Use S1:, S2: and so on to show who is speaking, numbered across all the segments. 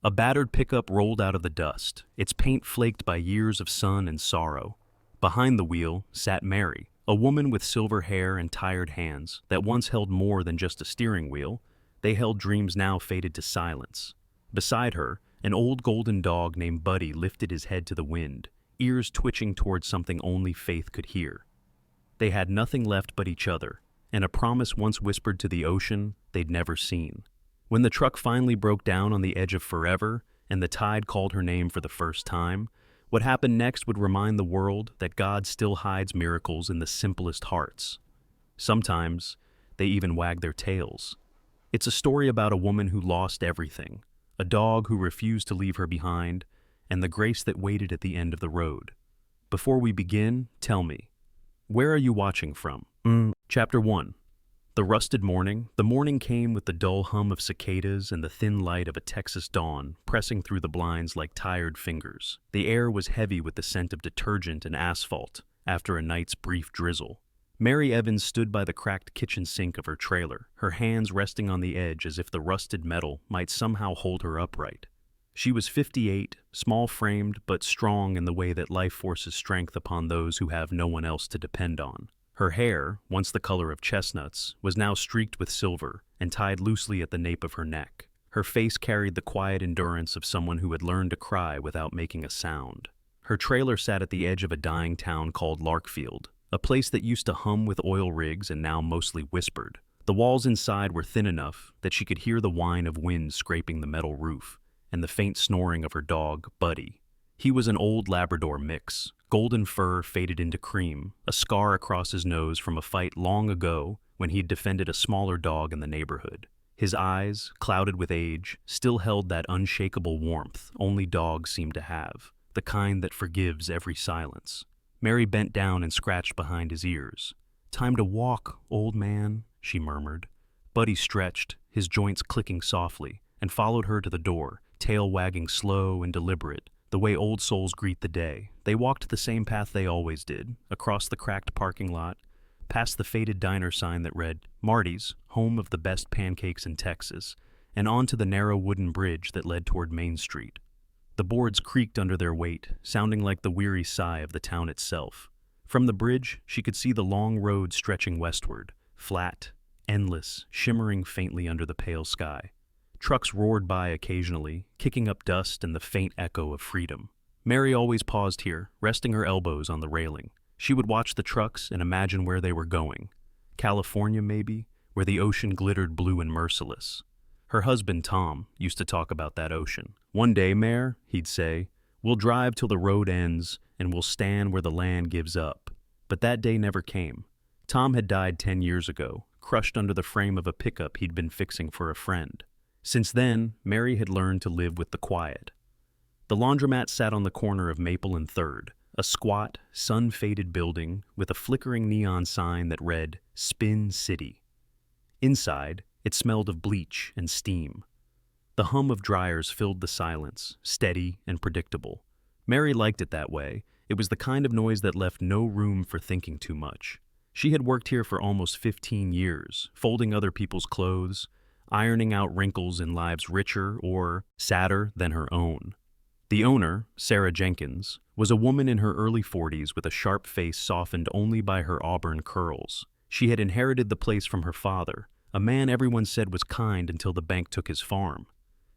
S1: A battered pickup rolled out of the dust, its paint flaked by years of sun and sorrow. Behind the wheel sat Mary, a woman with silver hair and tired hands that once held more than just a steering wheel. They held dreams now faded to silence. Beside her, an old golden dog named Buddy lifted his head to the wind, ears twitching towards something only Faith could hear. They had nothing left but each other, and a promise once whispered to the ocean they'd never seen. When the truck finally broke down on the edge of forever, and the tide called her name for the first time, what happened next would remind the world that God still hides miracles in the simplest hearts. Sometimes, they even wag their tails. It's a story about a woman who lost everything, a dog who refused to leave her behind, and the grace that waited at the end of the road. Before we begin, tell me, where are you watching from? Chapter 1. The rusted morning. The morning came with the dull hum of cicadas and the thin light of a Texas dawn pressing through the blinds like tired fingers. The air was heavy with the scent of detergent and asphalt after a night's brief drizzle. Mary Evans stood by the cracked kitchen sink of her trailer, her hands resting on the edge as if the rusted metal might somehow hold her upright. She was 58, small-framed but strong in the way that life forces strength upon those who have no one else to depend on. Her hair, once the color of chestnuts, was now streaked with silver and tied loosely at the nape of her neck. Her face carried the quiet endurance of someone who had learned to cry without making a sound. Her trailer sat at the edge of a dying town called Larkfield, a place that used to hum with oil rigs and now mostly whispered. The walls inside were thin enough that she could hear the whine of wind scraping the metal roof and the faint snoring of her dog, Buddy. He was an old Labrador mix, golden fur faded into cream, a scar across his nose from a fight long ago when he'd defended a smaller dog in the neighborhood. His eyes, clouded with age, still held that unshakable warmth only dogs seem to have, the kind that forgives every silence. Mary bent down and scratched behind his ears. "Time to walk, old man," she murmured. Buddy stretched, his joints clicking softly, and followed her to the door, tail wagging slow and deliberate, the way old souls greet the day. They walked the same path they always did, across the cracked parking lot, past the faded diner sign that read, "Marty's, home of the best pancakes in Texas," and onto the narrow wooden bridge that led toward Main Street. The boards creaked under their weight, sounding like the weary sigh of the town itself. From the bridge, she could see the long road stretching westward, flat, endless, shimmering faintly under the pale sky. Trucks roared by occasionally, kicking up dust and the faint echo of freedom. Mary always paused here, resting her elbows on the railing. She would watch the trucks and imagine where they were going. California, maybe, where the ocean glittered blue and merciless. Her husband, Tom, used to talk about that ocean. "One day, Mare," he'd say, "we'll drive till the road ends and we'll stand where the land gives up." But that day never came. Tom had died 10 years ago, crushed under the frame of a pickup he'd been fixing for a friend. Since then, Mary had learned to live with the quiet. The laundromat sat on the corner of Maple and 3rd, a squat, sun-faded building with a flickering neon sign that read, "Spin City." Inside, it smelled of bleach and steam. The hum of dryers filled the silence, steady and predictable. Mary liked it that way. It was the kind of noise that left no room for thinking too much. She had worked here for almost 15 years, folding other people's clothes, ironing out wrinkles in lives richer or sadder than her own. The owner, Sarah Jenkins, was a woman in her early 40s with a sharp face softened only by her auburn curls. She had inherited the place from her father, a man everyone said was kind until the bank took his farm.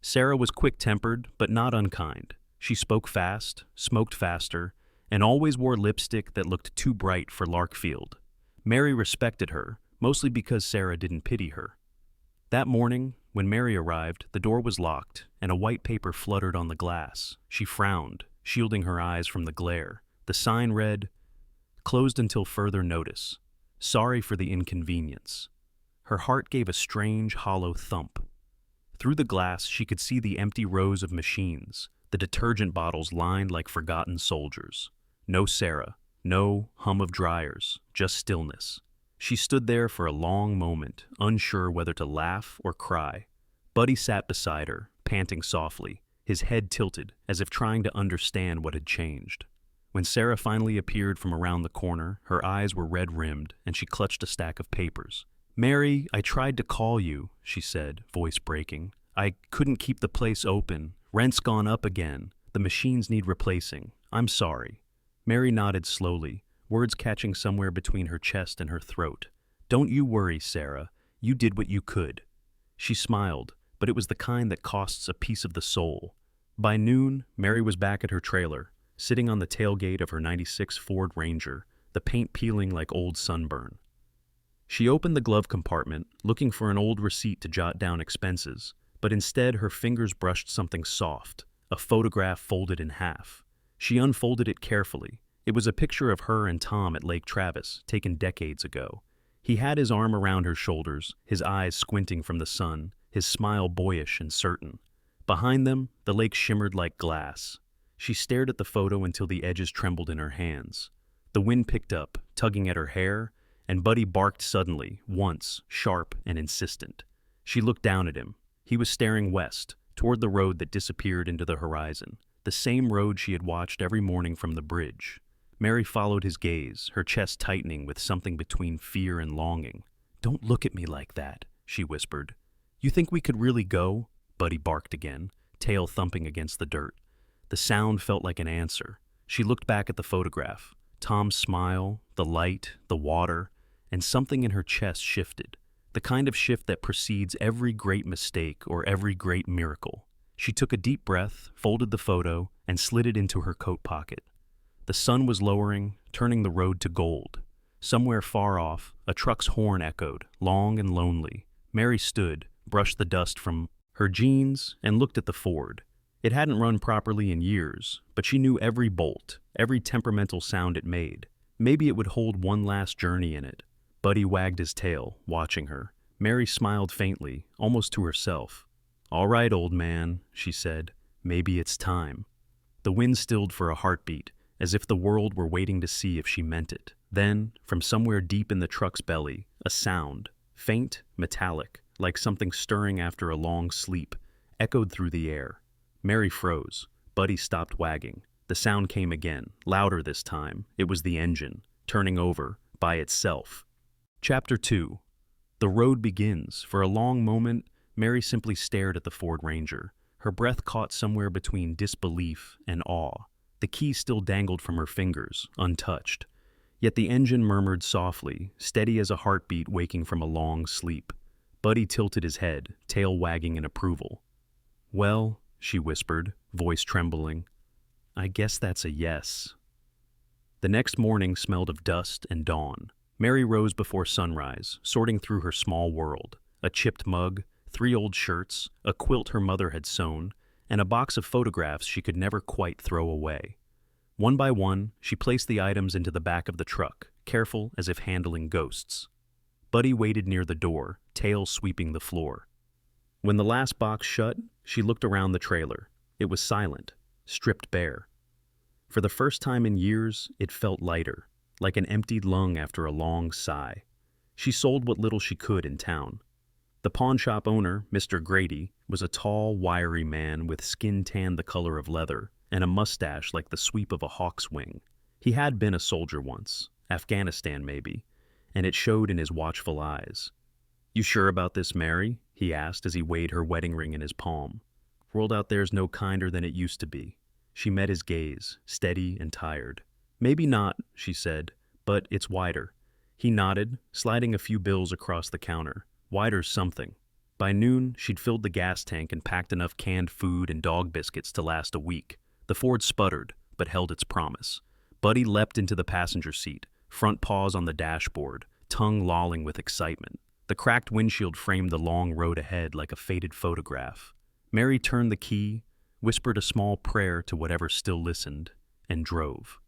S1: Sarah was quick-tempered, but not unkind. She spoke fast, smoked faster, and always wore lipstick that looked too bright for Larkfield. Mary respected her, mostly because Sarah didn't pity her. That morning, when Mary arrived, the door was locked, and a white paper fluttered on the glass. She frowned, shielding her eyes from the glare. The sign read, "Closed until further notice. Sorry for the inconvenience." Her heart gave a strange, hollow thump. Through the glass, she could see the empty rows of machines, the detergent bottles lined like forgotten soldiers. No Sarah, no hum of dryers, just stillness. She stood there for a long moment, unsure whether to laugh or cry. Buddy sat beside her, panting softly, his head tilted, as if trying to understand what had changed. When Sarah finally appeared from around the corner, her eyes were red-rimmed, and she clutched a stack of papers. "Mary, I tried to call you," she said, voice breaking. "I couldn't keep the place open. Rent's gone up again. The machines need replacing. I'm sorry. Mary nodded slowly, words catching somewhere between her chest and her throat. Don't you worry, Sarah. You did what you could. She smiled, but it was the kind that costs a piece of the soul. By noon, Mary was back at her trailer, sitting on the tailgate of her '96 Ford Ranger, the paint peeling like old sunburn. She opened the glove compartment, looking for an old receipt to jot down expenses, but instead her fingers brushed something soft, a photograph folded in half. She unfolded it carefully. It was a picture of her and Tom at Lake Travis, taken decades ago. He had his arm around her shoulders, his eyes squinting from the sun, his smile boyish and certain. Behind them, the lake shimmered like glass. She stared at the photo until the edges trembled in her hands. The wind picked up, tugging at her hair, and Buddy barked suddenly, once, sharp and insistent. She looked down at him. He was staring west, toward the road that disappeared into the horizon, the same road she had watched every morning from the bridge. Mary followed his gaze, her chest tightening with something between fear and longing. "Don't look at me like that," she whispered. "You think we could really go?" Buddy barked again, tail thumping against the dirt. The sound felt like an answer. She looked back at the photograph. Tom's smile, the light, the water, and something in her chest shifted, the kind of shift that precedes every great mistake or every great miracle. She took a deep breath, folded the photo, and slid it into her coat pocket. The sun was lowering, turning the road to gold. Somewhere far off, a truck's horn echoed, long and lonely. Mary stood, brushed the dust from her jeans, and looked at the Ford. It hadn't run properly in years, but she knew every bolt, every temperamental sound it made. Maybe it would hold one last journey in it. Buddy wagged his tail, watching her. Mary smiled faintly, almost to herself. "All right, old man," she said. "Maybe it's time." The wind stilled for a heartbeat, as if the world were waiting to see if she meant it. Then, from somewhere deep in the truck's belly, a sound, faint, metallic, like something stirring after a long sleep, echoed through the air. Mary froze. Buddy stopped wagging. The sound came again, louder this time. It was the engine, turning over, by itself. Chapter 2. The road begins. For a long moment, Mary simply stared at the Ford Ranger. Her breath caught somewhere between disbelief and awe. The key still dangled from her fingers, untouched. Yet the engine murmured softly, steady as a heartbeat waking from a long sleep. Buddy tilted his head, tail wagging in approval. "Well," she whispered, voice trembling, "I guess that's a yes." The next morning smelled of dust and dawn. Mary rose before sunrise, sorting through her small world. A chipped mug, 3 old shirts, a quilt her mother had sewn, and a box of photographs she could never quite throw away. One by one, she placed the items into the back of the truck, careful as if handling ghosts. Buddy waited near the door, tail sweeping the floor. When the last box shut, she looked around the trailer. It was silent, stripped bare. For the first time in years, it felt lighter, like an emptied lung after a long sigh. She sold what little she could in town. The pawn shop owner, Mr. Grady, was a tall, wiry man with skin tanned the color of leather and a mustache like the sweep of a hawk's wing. He had been a soldier once, Afghanistan maybe, and it showed in his watchful eyes. "You sure about this, Mary?" he asked as he weighed her wedding ring in his palm. "World out there's no kinder than it used to be." She met his gaze, steady and tired. "Maybe not," she said, "but it's wider." He nodded, sliding a few bills across the counter. Wider's something. By noon, she'd filled the gas tank and packed enough canned food and dog biscuits to last a week. The Ford sputtered, but held its promise. Buddy leapt into the passenger seat, front paws on the dashboard, tongue lolling with excitement. The cracked windshield framed the long road ahead like a faded photograph. Mary turned the key, whispered a small prayer to whatever still listened, and drove.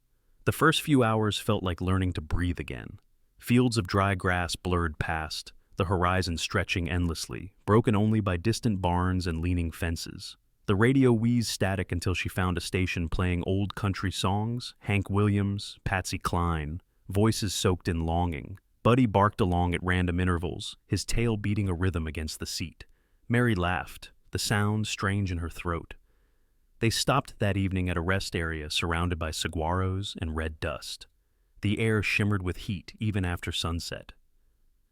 S1: The first few hours felt like learning to breathe again. Fields of dry grass blurred past, the horizon stretching endlessly, broken only by distant barns and leaning fences. The radio wheezed static until she found a station playing old country songs, Hank Williams, Patsy Cline, voices soaked in longing. Buddy barked along at random intervals, his tail beating a rhythm against the seat. Mary laughed, the sound strange in her throat. They stopped that evening at a rest area surrounded by saguaros and red dust. The air shimmered with heat even after sunset.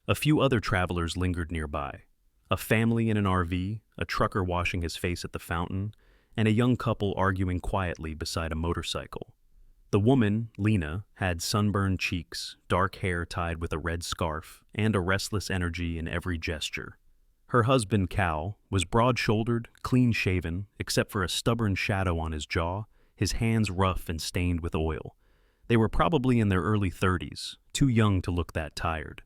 S1: A few other travelers lingered nearby. A family in an RV, a trucker washing his face at the fountain, and a young couple arguing quietly beside a motorcycle. The woman, Lena, had sunburned cheeks, dark hair tied with a red scarf, and a restless energy in every gesture. Her husband, Cal, was broad-shouldered, clean-shaven, except for a stubborn shadow on his jaw, his hands rough and stained with oil. They were probably in their early 30s, too young to look that tired.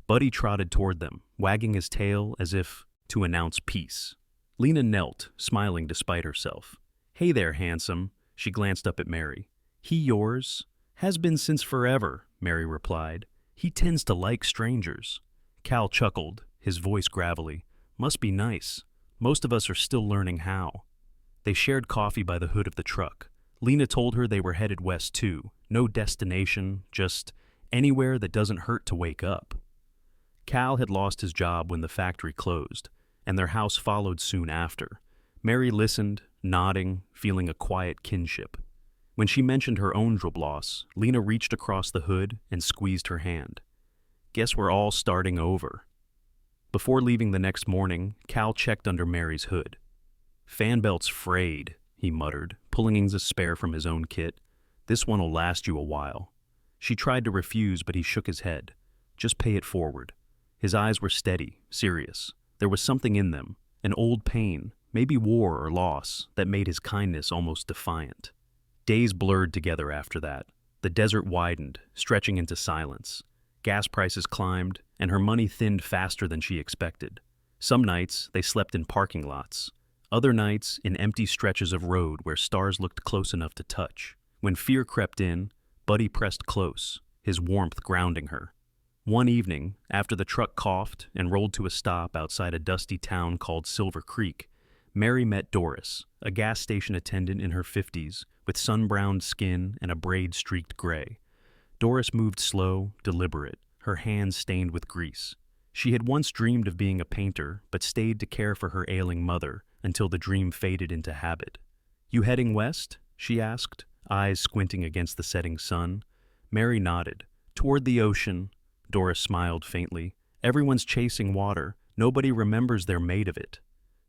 S1: Buddy trotted toward them, wagging his tail as if to announce peace. Lena knelt, smiling despite herself. "Hey there, handsome," she glanced up at Mary. "He yours?" "Has been since forever," Mary replied. "He tends to like strangers." Cal chuckled, his voice gravelly. "Must be nice. Most of us are still learning how." They shared coffee by the hood of the truck. Lena told her they were headed west too. No destination, just anywhere that doesn't hurt to wake up. Cal had lost his job when the factory closed, and their house followed soon after. Mary listened, nodding, feeling a quiet kinship. When she mentioned her own job loss, Lena reached across the hood and squeezed her hand. "Guess we're all starting over." Before leaving the next morning, Cal checked under Mary's hood. "Fan belt's frayed," he muttered, pulling a spare from his own kit. "This one'll last you a while." She tried to refuse, but he shook his head. "Just pay it forward." His eyes were steady, serious. There was something in them, an old pain, maybe war or loss, that made his kindness almost defiant. Days blurred together after that. The desert widened, stretching into silence. Gas prices climbed, and her money thinned faster than she expected. Some nights, they slept in parking lots. Other nights, in empty stretches of road where stars looked close enough to touch. When fear crept in, Buddy pressed close, his warmth grounding her. One evening, after the truck coughed and rolled to a stop outside a dusty town called Silver Creek, Mary met Doris, a gas station attendant in her 50s, with sun-browned skin and a braid-streaked gray. Doris moved slow, deliberate, her hands stained with grease. She had once dreamed of being a painter, but stayed to care for her ailing mother until the dream faded into habit. "You heading west?" she asked, eyes squinting against the setting sun. Mary nodded. "Toward the ocean." Doris smiled faintly. "Everyone's chasing water. Nobody remembers they're made of it."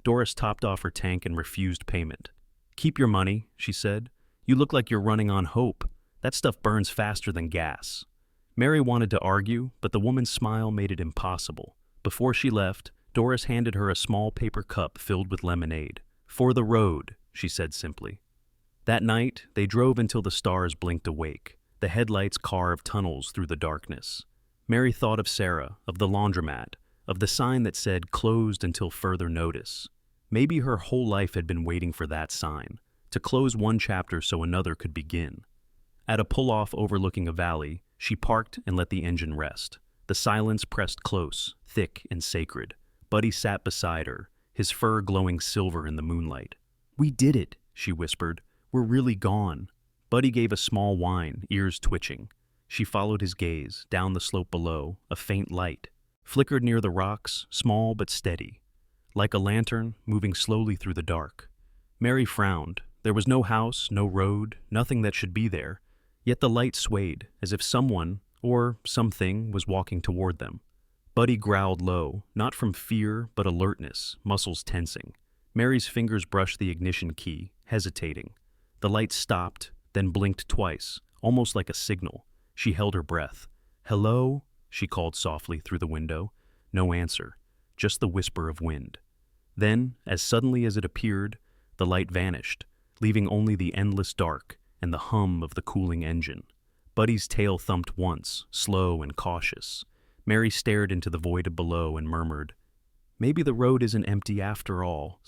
S1: Doris topped off her tank and refused payment. "Keep your money," she said. "You look like you're running on hope. That stuff burns faster than gas." Mary wanted to argue, but the woman's smile made it impossible. Before she left, Doris handed her a small paper cup filled with lemonade. "For the road," she said simply. That night, they drove until the stars blinked awake. The headlights carved tunnels through the darkness. Mary thought of Sarah, of the laundromat, of the sign that said "closed until further notice." Maybe her whole life had been waiting for that sign, to close one chapter so another could begin. At a pull-off overlooking a valley, she parked and let the engine rest. The silence pressed close, thick and sacred. Buddy sat beside her, his fur glowing silver in the moonlight. "We did it," she whispered. "We're really gone." Buddy gave a small whine, ears twitching. She followed his gaze, down the slope below, a faint light. Flickered near the rocks, small but steady. Like a lantern, moving slowly through the dark. Mary frowned. There was no house, no road, nothing that should be there. Yet the light swayed, as if someone, or something, was walking toward them. Buddy growled low, not from fear, but alertness, muscles tensing. Mary's fingers brushed the ignition key, hesitating. The light stopped, then blinked twice, almost like a signal. She held her breath. "Hello?" she called softly through the window. No answer, just the whisper of wind. Then, as suddenly as it appeared, the light vanished, leaving only the endless dark and the hum of the cooling engine. Buddy's tail thumped once, slow and cautious. Mary stared into the void below and murmured, "Maybe the road isn't empty after all."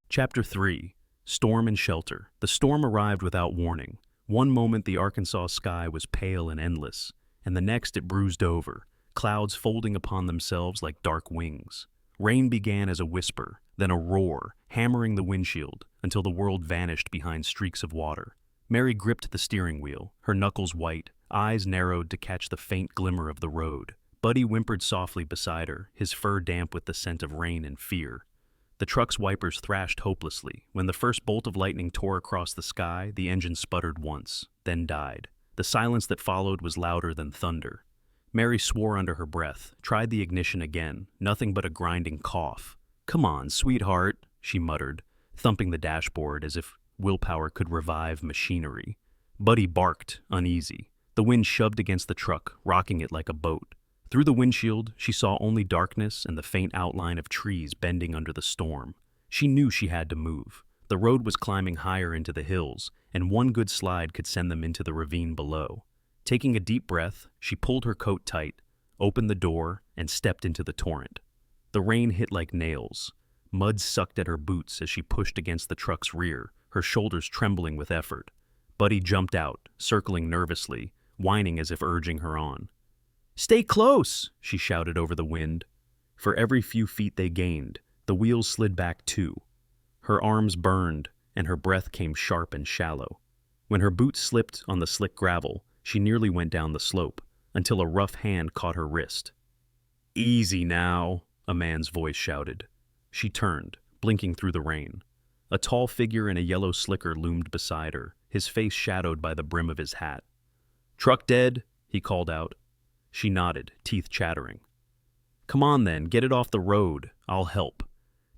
S1: Chapter 3. Storm and Shelter. The storm arrived without warning. One moment the Arkansas sky was pale and endless, and the next it bruised over, clouds folding upon themselves like dark wings. Rain began as a whisper, then a roar, hammering the windshield until the world vanished behind streaks of water. Mary gripped the steering wheel, her knuckles white, eyes narrowed to catch the faint glimmer of the road. Buddy whimpered softly beside her, his fur damp with the scent of rain and fear. The truck's wipers thrashed hopelessly. When the first bolt of lightning tore across the sky, the engine sputtered once, then died. The silence that followed was louder than thunder. Mary swore under her breath, tried the ignition again, nothing but a grinding cough. "Come on, sweetheart," she muttered. thumping the dashboard as if willpower could revive machinery. Buddy barked, uneasy. The wind shoved against the truck, rocking it like a boat. Through the windshield, she saw only darkness and the faint outline of trees bending under the storm. She knew she had to move. The road was climbing higher into the hills, and one good slide could send them into the ravine below. Taking a deep breath, she pulled her coat tight, opened the door, and stepped into the torrent. The rain hit like nails. Mud sucked at her boots as she pushed against the truck's rear, her shoulders trembling with effort. Buddy jumped out, circling nervously, whining as if urging her on. "Stay close!" she shouted over the wind. For every few feet they gained, the wheels slid back too. Her arms burned, and her breath came sharp and shallow. When her boots slipped on the slick gravel, she nearly went down the slope, until a rough hand caught her wrist. "Easy now," a man's voice shouted. She turned, blinking through the rain. A tall figure in a yellow slicker loomed beside her, his face shadowed by the brim of his hat. "Truck dead?" he called out. She nodded, teeth chattering. "Come on then, get it off the road. I'll help."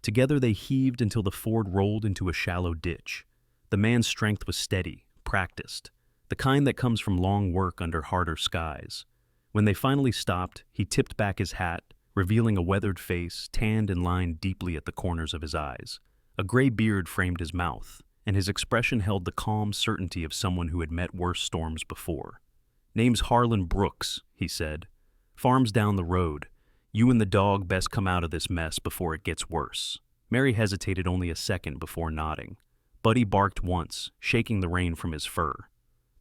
S1: Together they heaved until the Ford rolled into a shallow ditch. The man's strength was steady, practiced, the kind that comes from long work under harder skies. When they finally stopped, he tipped back his hat, revealing a weathered face, tanned and lined deeply at the corners of his eyes. A gray beard framed his mouth, and his expression held the calm certainty of someone who had met worse storms before. "Name's Harlan Brooks," he said. "Farm's down the road. You and the dog best come out of this mess before it gets worse." Mary hesitated only a second before nodding. Buddy barked once, shaking the rain from his fur.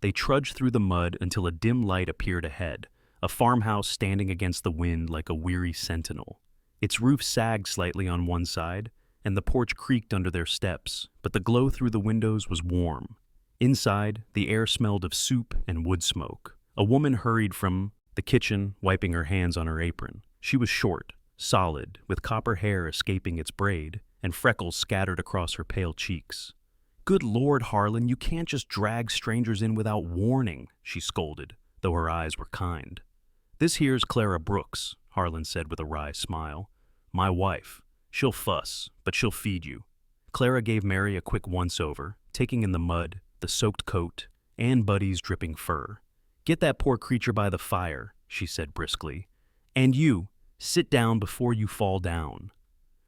S1: They trudged through the mud until a dim light appeared ahead, a farmhouse standing against the wind like a weary sentinel. Its roof sagged slightly on one side, and the porch creaked under their steps, but the glow through the windows was warm. Inside, the air smelled of soup and wood smoke. A woman hurried from the kitchen, wiping her hands on her apron. She was short, solid, with copper hair escaping its braid, and freckles scattered across her pale cheeks. "Good Lord, Harlan, you can't just drag strangers in without warning," she scolded, though her eyes were kind. "This here's Clara Brooks," Harlan said with a wry smile. "My wife. She'll fuss, but she'll feed you." Clara gave Mary a quick once-over, taking in the mud, the soaked coat, and Buddy's dripping fur. "Get that poor creature by the fire," she said briskly. "And you, sit down before you fall down."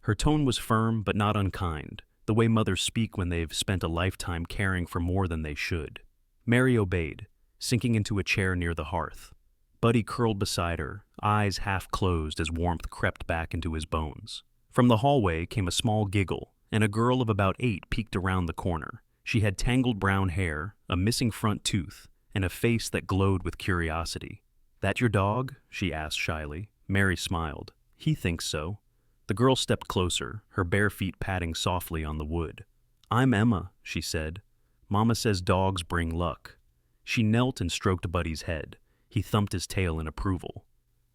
S1: Her tone was firm but not unkind, the way mothers speak when they've spent a lifetime caring for more than they should. Mary obeyed, sinking into a chair near the hearth. Buddy curled beside her, eyes half closed as warmth crept back into his bones. From the hallway came a small giggle, and a girl of about 8 peeked around the corner. She had tangled brown hair, a missing front tooth, and a face that glowed with curiosity. "That your dog?" she asked shyly. Mary smiled. "He thinks so." The girl stepped closer, her bare feet patting softly on the wood. "I'm Emma," she said. "Mama says dogs bring luck." She knelt and stroked Buddy's head. He thumped his tail in approval.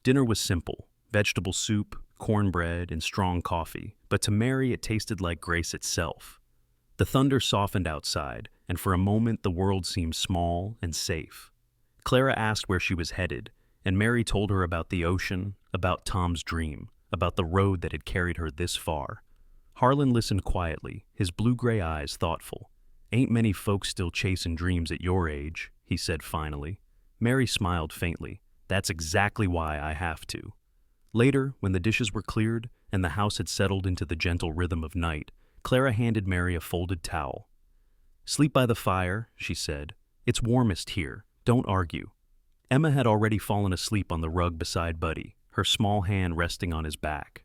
S1: Dinner was simple: vegetable soup, cornbread, and strong coffee, but to Mary it tasted like grace itself. The thunder softened outside, and for a moment the world seemed small and safe. Clara asked where she was headed, and Mary told her about the ocean, about Tom's dream, about the road that had carried her this far. Harlan listened quietly, his blue-gray eyes thoughtful. "Ain't many folks still chasing dreams at your age," he said finally. Mary smiled faintly. "That's exactly why I have to." Later, when the dishes were cleared and the house had settled into the gentle rhythm of night, Clara handed Mary a folded towel. "Sleep by the fire," she said. "It's warmest here. Don't argue." Emma had already fallen asleep on the rug beside Buddy, her small hand resting on his back.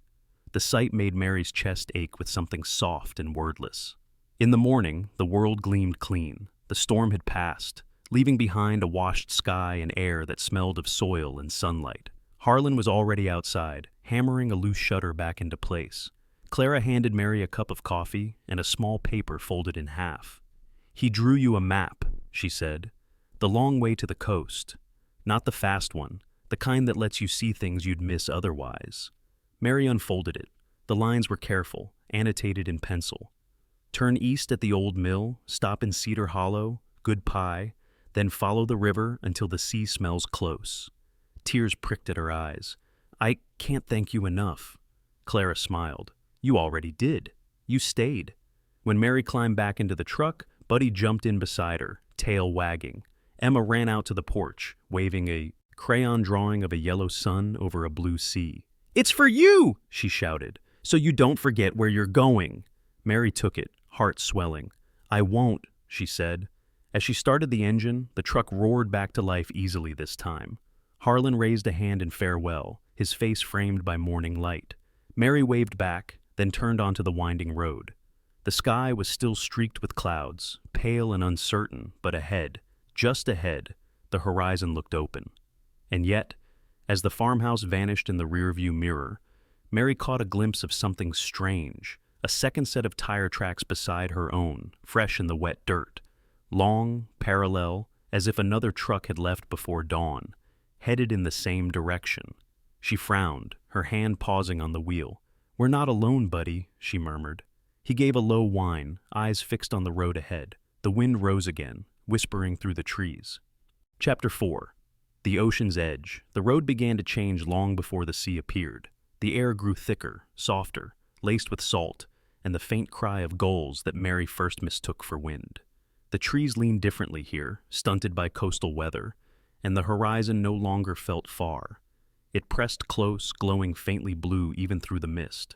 S1: The sight made Mary's chest ache with something soft and wordless. In the morning, the world gleamed clean. The storm had passed, leaving behind a washed sky and air that smelled of soil and sunlight. Harlan was already outside, hammering a loose shutter back into place. Clara handed Mary a cup of coffee and a small paper folded in half. "He drew you a map," she said. "The long way to the coast. Not the fast one, the kind that lets you see things you'd miss otherwise." Mary unfolded it. The lines were careful, annotated in pencil. "Turn east at the old mill, stop in Cedar Hollow, good pie, then follow the river until the sea smells close." Tears pricked at her eyes. "I can't thank you enough." Clara smiled. "You already did. You stayed." When Mary climbed back into the truck, Buddy jumped in beside her, tail wagging. Emma ran out to the porch, waving a crayon drawing of a yellow sun over a blue sea. "It's for you!" she shouted, "so you don't forget where you're going." Mary took it, heart swelling. "I won't," she said. As she started the engine, the truck roared back to life easily this time. Harlan raised a hand in farewell, his face framed by morning light. Mary waved back, then turned onto the winding road. The sky was still streaked with clouds, pale and uncertain, but ahead, just ahead, the horizon looked open. And yet, as the farmhouse vanished in the rearview mirror, Mary caught a glimpse of something strange, a second set of tire tracks beside her own, fresh in the wet dirt. Long, parallel, as if another truck had left before dawn, headed in the same direction. She frowned, her hand pausing on the wheel. "We're not alone, Buddy," she murmured. He gave a low whine, eyes fixed on the road ahead. The wind rose again, whispering through the trees. Chapter 4. The ocean's edge. The road began to change long before the sea appeared. The air grew thicker, softer, laced with salt, and the faint cry of gulls that Mary first mistook for wind. The trees leaned differently here, stunted by coastal weather, and the horizon no longer felt far. It pressed close, glowing faintly blue even through the mist.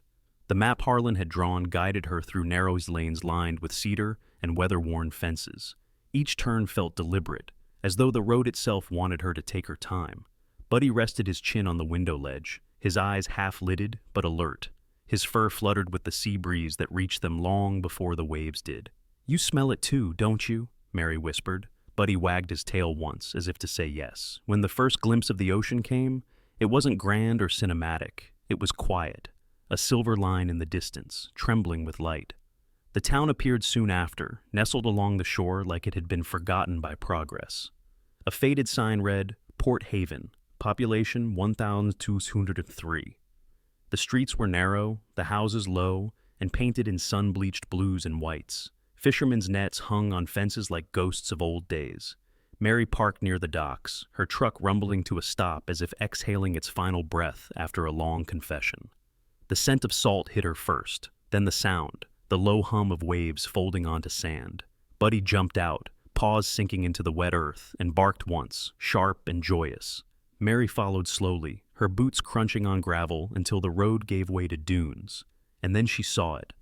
S1: The map Harlan had drawn guided her through narrow lanes lined with cedar and weather-worn fences. Each turn felt deliberate, as though the road itself wanted her to take her time. Buddy rested his chin on the window ledge, his eyes half-lidded but alert. His fur fluttered with the sea breeze that reached them long before the waves did. "You smell it too, don't you?" Mary whispered. Buddy wagged his tail once, as if to say yes. When the first glimpse of the ocean came, it wasn't grand or cinematic. It was quiet, a silver line in the distance, trembling with light. The town appeared soon after, nestled along the shore like it had been forgotten by progress. A faded sign read, "Port Haven, population 1,203. The streets were narrow, the houses low, and painted in sun-bleached blues and whites. Fishermen's nets hung on fences like ghosts of old days. Mary parked near the docks, her truck rumbling to a stop as if exhaling its final breath after a long confession. The scent of salt hit her first, then the sound, the low hum of waves folding onto sand. Buddy jumped out, paws sinking into the wet earth, and barked once, sharp and joyous. Mary followed slowly, her boots crunching on gravel until the road gave way to dunes. And then she saw it.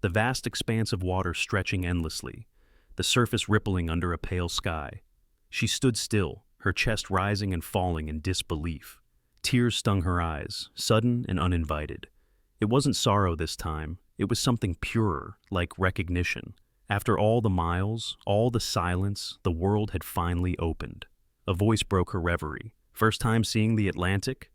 S1: The vast expanse of water stretching endlessly, the surface rippling under a pale sky. She stood still, her chest rising and falling in disbelief. Tears stung her eyes, sudden and uninvited. It wasn't sorrow this time, it was something purer, like recognition. After all the miles, all the silence, the world had finally opened. A voice broke her reverie. "First time seeing the Atlantic?"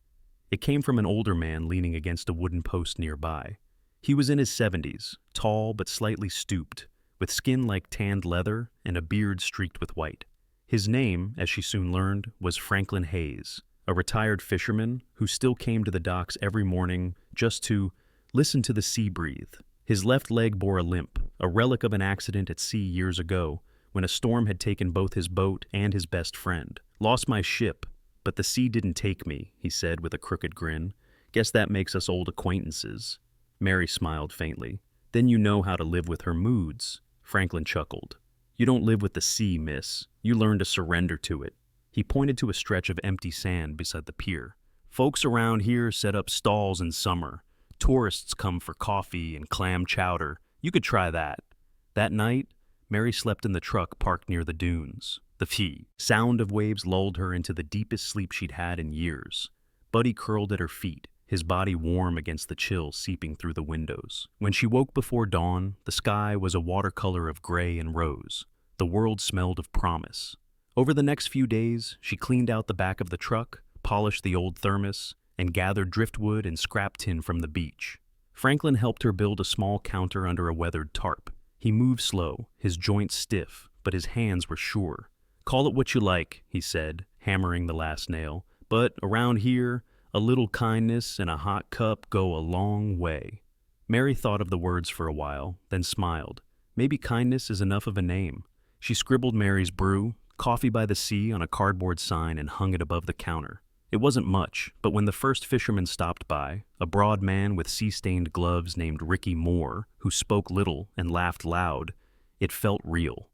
S1: It came from an older man leaning against a wooden post nearby. He was in his 70s, tall but slightly stooped, with skin like tanned leather and a beard streaked with white. His name, as she soon learned, was Franklin Hayes, a retired fisherman who still came to the docks every morning just to listen to the sea breathe. His left leg bore a limp, a relic of an accident at sea years ago when a storm had taken both his boat and his best friend. "Lost my ship, but the sea didn't take me," he said with a crooked grin. "Guess that makes us old acquaintances." Mary smiled faintly. "Then you know how to live with her moods." Franklin chuckled. "You don't live with the sea, miss. You learn to surrender to it." He pointed to a stretch of empty sand beside the pier. "Folks around here set up stalls in summer. Tourists come for coffee and clam chowder. You could try that." That night, Mary slept in the truck parked near the dunes. The sound of waves lulled her into the deepest sleep she'd had in years. Buddy curled at her feet, his body warm against the chill seeping through the windows. When she woke before dawn, the sky was a watercolor of gray and rose. The world smelled of promise. Over the next few days, she cleaned out the back of the truck, polished the old thermos, and gathered driftwood and scrap tin from the beach. Franklin helped her build a small counter under a weathered tarp. He moved slow, his joints stiff, but his hands were sure. "Call it what you like," he said, hammering the last nail, "but around here, a little kindness and a hot cup go a long way." Mary thought of the words for a while, then smiled. Maybe kindness is enough of a name. She scribbled Mary's brew, "Coffee by the Sea," on a cardboard sign and hung it above the counter. It wasn't much, but when the first fisherman stopped by, a broad man with sea-stained gloves named Ricky Moore, who spoke little and laughed loud, it felt real.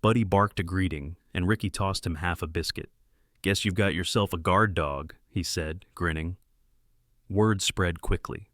S1: Buddy barked a greeting, and Ricky tossed him half a biscuit. "Guess you've got yourself a guard dog," he said, grinning. Word spread quickly.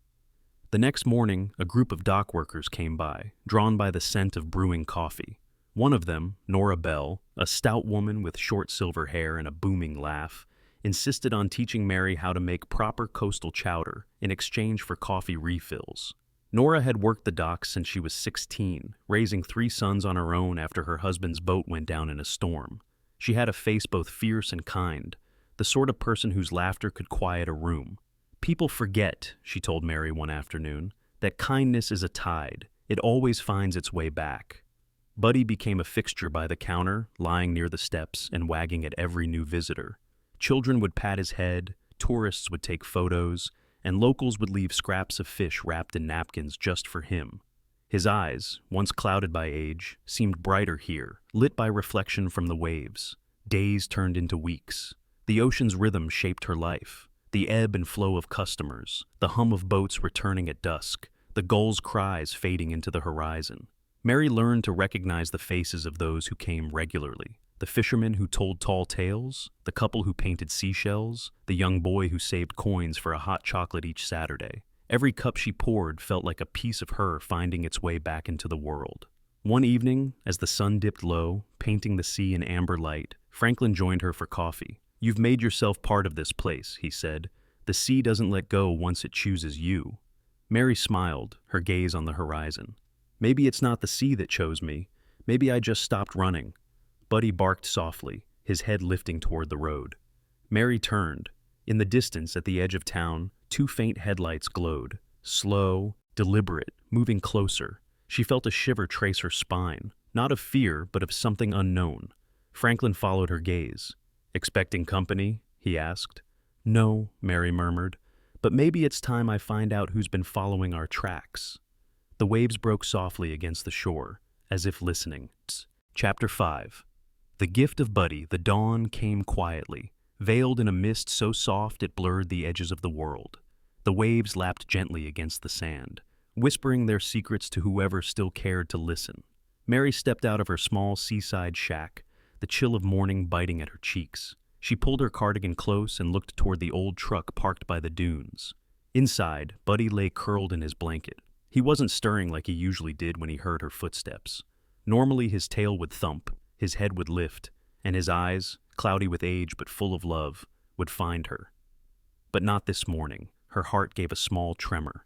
S1: The next morning, a group of dock workers came by, drawn by the scent of brewing coffee. One of them, Nora Bell, a stout woman with short silver hair and a booming laugh, insisted on teaching Mary how to make proper coastal chowder in exchange for coffee refills. Nora had worked the docks since she was 16, raising 3 sons on her own after her husband's boat went down in a storm. She had a face both fierce and kind, the sort of person whose laughter could quiet a room. "People forget," she told Mary one afternoon, "that kindness is a tide. It always finds its way back." Buddy became a fixture by the counter, lying near the steps and wagging at every new visitor. Children would pat his head, tourists would take photos, and locals would leave scraps of fish wrapped in napkins just for him. His eyes, once clouded by age, seemed brighter here, lit by reflection from the waves. Days turned into weeks. The ocean's rhythm shaped her life. The ebb and flow of customers, the hum of boats returning at dusk, the gulls' cries fading into the horizon. Mary learned to recognize the faces of those who came regularly. The fisherman who told tall tales, the couple who painted seashells, the young boy who saved coins for a hot chocolate each Saturday. Every cup she poured felt like a piece of her finding its way back into the world. One evening, as the sun dipped low, painting the sea in amber light, Franklin joined her for coffee. "You've made yourself part of this place," he said. "The sea doesn't let go once it chooses you." Mary smiled, her gaze on the horizon. "Maybe it's not the sea that chose me. Maybe I just stopped running." Buddy barked softly, his head lifting toward the road. Mary turned. In the distance, at the edge of town, 2 faint headlights glowed. Slow, deliberate, moving closer. She felt a shiver trace her spine, not of fear, but of something unknown. Franklin followed her gaze. "Expecting company?" he asked. "No," Mary murmured, "but maybe it's time I find out who's been following our tracks." The waves broke softly against the shore, as if listening. Chapter 5. The gift of Buddy, the dawn, came quietly, veiled in a mist so soft it blurred the edges of the world. The waves lapped gently against the sand, whispering their secrets to whoever still cared to listen. Mary stepped out of her small seaside shack, the chill of morning biting at her cheeks. She pulled her cardigan close and looked toward the old truck parked by the dunes. Inside, Buddy lay curled in his blanket. He wasn't stirring like he usually did when he heard her footsteps. Normally his tail would thump, his head would lift, and his eyes, cloudy with age but full of love, would find her. But not this morning. Her heart gave a small tremor.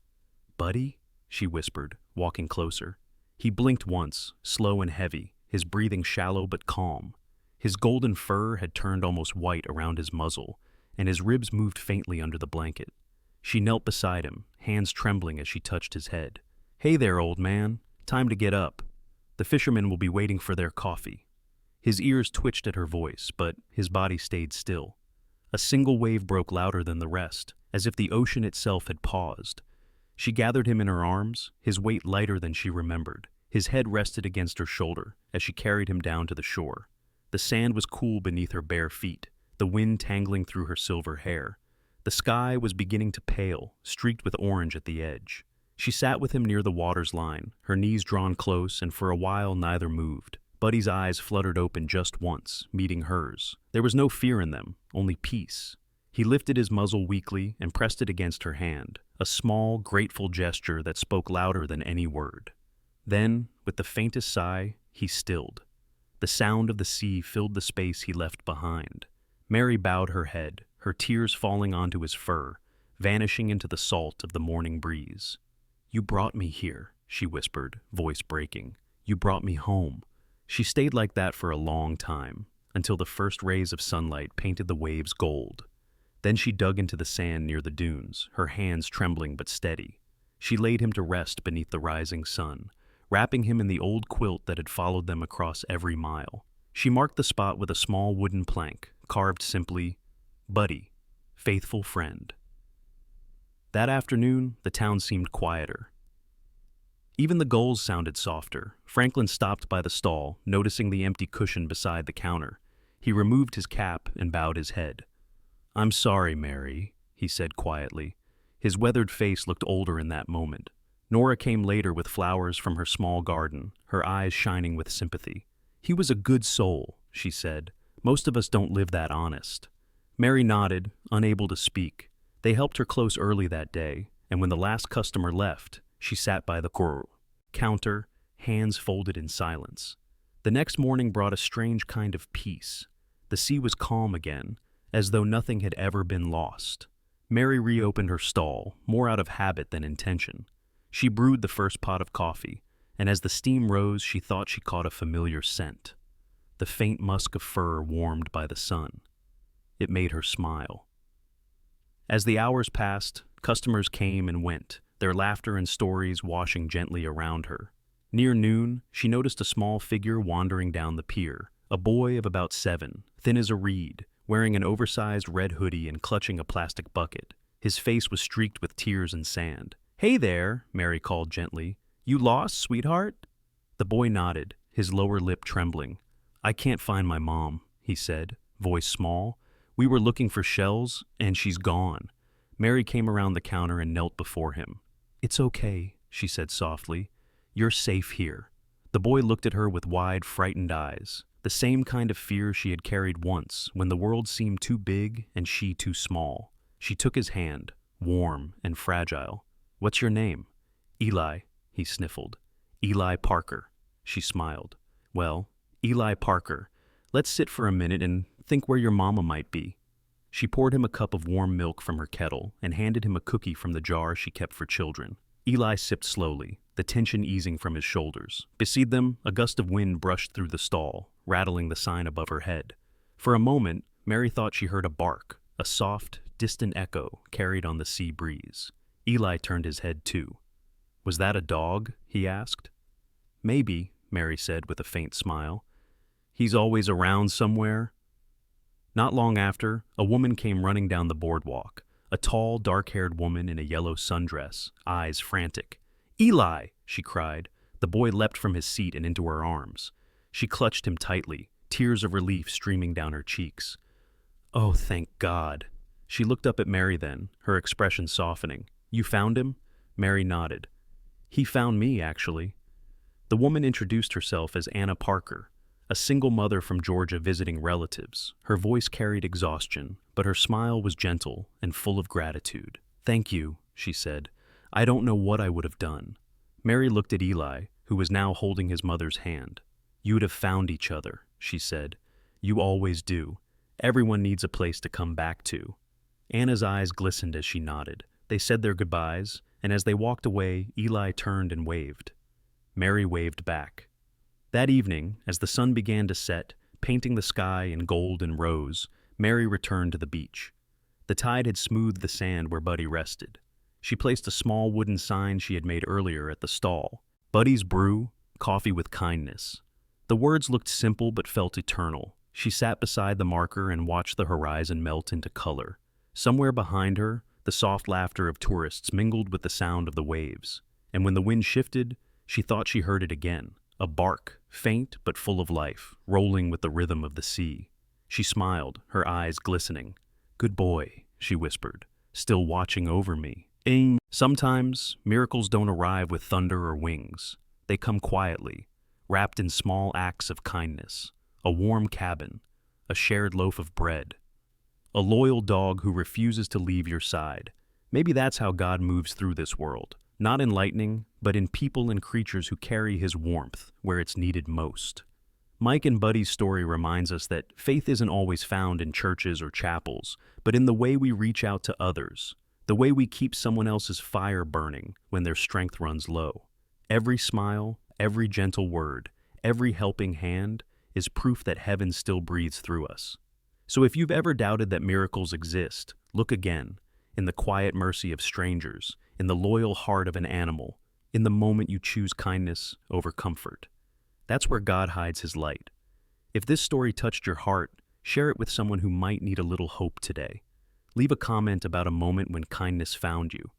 S1: "Buddy?" she whispered, walking closer. He blinked once, slow and heavy, his breathing shallow but calm. His golden fur had turned almost white around his muzzle, and his ribs moved faintly under the blanket. She knelt beside him, hands trembling as she touched his head. "Hey there, old man. Time to get up. The fishermen will be waiting for their coffee." His ears twitched at her voice, but his body stayed still. A single wave broke louder than the rest, as if the ocean itself had paused. She gathered him in her arms, his weight lighter than she remembered. His head rested against her shoulder as she carried him down to the shore. The sand was cool beneath her bare feet, the wind tangling through her silver hair. The sky was beginning to pale, streaked with orange at the edge. She sat with him near the water's line, her knees drawn close, and for a while neither moved. Buddy's eyes fluttered open just once, meeting hers. There was no fear in them, only peace. He lifted his muzzle weakly and pressed it against her hand, a small, grateful gesture that spoke louder than any word. Then, with the faintest sigh, he stilled. The sound of the sea filled the space he left behind. Mary bowed her head, her tears falling onto his fur, vanishing into the salt of the morning breeze. "You brought me here," she whispered, voice breaking. "You brought me home." She stayed like that for a long time, until the first rays of sunlight painted the waves gold. Then she dug into the sand near the dunes, her hands trembling but steady. She laid him to rest beneath the rising sun, wrapping him in the old quilt that had followed them across every mile. She marked the spot with a small wooden plank, carved simply, "Buddy, faithful friend." That afternoon, the town seemed quieter. Even the gulls sounded softer. Franklin stopped by the stall, noticing the empty cushion beside the counter. He removed his cap and bowed his head. "I'm sorry, Mary," he said quietly. His weathered face looked older in that moment. Nora came later with flowers from her small garden, her eyes shining with sympathy. "He was a good soul," she said. "Most of us don't live that honest." Mary nodded, unable to speak. They helped her close early that day, and when the last customer left, she sat by the counter, hands folded in silence. The next morning brought a strange kind of peace. The sea was calm again, as though nothing had ever been lost. Mary reopened her stall, more out of habit than intention. She brewed the first pot of coffee, and as the steam rose, she thought she caught a familiar scent. The faint musk of fur warmed by the sun. It made her smile. As the hours passed, customers came and went, their laughter and stories washing gently around her. Near noon, she noticed a small figure wandering down the pier, a boy of about 7, thin as a reed, wearing an oversized red hoodie and clutching a plastic bucket. His face was streaked with tears and sand. "Hey there," Mary called gently. "You lost, sweetheart?" The boy nodded, his lower lip trembling. "I can't find my mom," he said, voice small. "We were looking for shells, and she's gone." Mary came around the counter and knelt before him. "It's okay," she said softly. "You're safe here." The boy looked at her with wide, frightened eyes, the same kind of fear she had carried once when the world seemed too big and she too small. She took his hand, warm and fragile. "What's your name?" "Eli," he sniffled. "Eli Parker," she smiled. "Well, Eli Parker, let's sit for a minute and think where your mama might be." She poured him a cup of warm milk from her kettle and handed him a cookie from the jar she kept for children. Eli sipped slowly, the tension easing from his shoulders. Beside them, a gust of wind brushed through the stall, rattling the sign above her head. For a moment, Mary thought she heard a bark, a soft, distant echo carried on the sea breeze. Eli turned his head too. "Was that a dog?" he asked. "Maybe," Mary said with a faint smile. "He's always around somewhere." Not long after, a woman came running down the boardwalk, a tall, dark-haired woman in a yellow sundress, eyes frantic. "Eli!" she cried. The boy leapt from his seat and into her arms. She clutched him tightly, tears of relief streaming down her cheeks. "Oh, thank God." She looked up at Mary then, her expression softening. "You found him?" Mary nodded. "He found me, actually." The woman introduced herself as Anna Parker, a single mother from Georgia visiting relatives. Her voice carried exhaustion, but her smile was gentle and full of gratitude. "Thank you," she said. "I don't know what I would have done." Mary looked at Eli, who was now holding his mother's hand. "You'd have found each other," she said. "You always do. Everyone needs a place to come back to." Anna's eyes glistened as she nodded. They said their goodbyes, and as they walked away, Eli turned and waved. Mary waved back. That evening, as the sun began to set, painting the sky in gold and rose, Mary returned to the beach. The tide had smoothed the sand where Buddy rested. She placed a small wooden sign she had made earlier at the stall. "Buddy's Brew, Coffee with Kindness." The words looked simple but felt eternal. She sat beside the marker and watched the horizon melt into color. Somewhere behind her, the soft laughter of tourists mingled with the sound of the waves. And when the wind shifted, she thought she heard it again. A bark, faint but full of life, rolling with the rhythm of the sea. She smiled, her eyes glistening. "Good boy," she whispered, "still watching over me." Sometimes, miracles don't arrive with thunder or wings. They come quietly, wrapped in small acts of kindness. A warm cabin, a shared loaf of bread, a loyal dog who refuses to leave your side. Maybe that's how God moves through this world. Not in lightning, but in people and creatures who carry his warmth where it's needed most. Mike and Buddy's story reminds us that faith isn't always found in churches or chapels, but in the way we reach out to others, the way we keep someone else's fire burning when their strength runs low. Every smile, every gentle word, every helping hand is proof that heaven still breathes through us. So if you've ever doubted that miracles exist, look again, in the quiet mercy of strangers, in the loyal heart of an animal, in the moment you choose kindness over comfort. That's where God hides his light. If this story touched your heart, share it with someone who might need a little hope today. Leave a comment about a moment when kindness found you.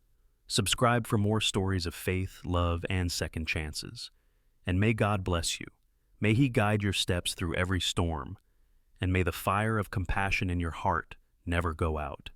S1: Subscribe for more stories of faith, love, and second chances. And may God bless you. May he guide your steps through every storm. And may the fire of compassion in your heart never go out.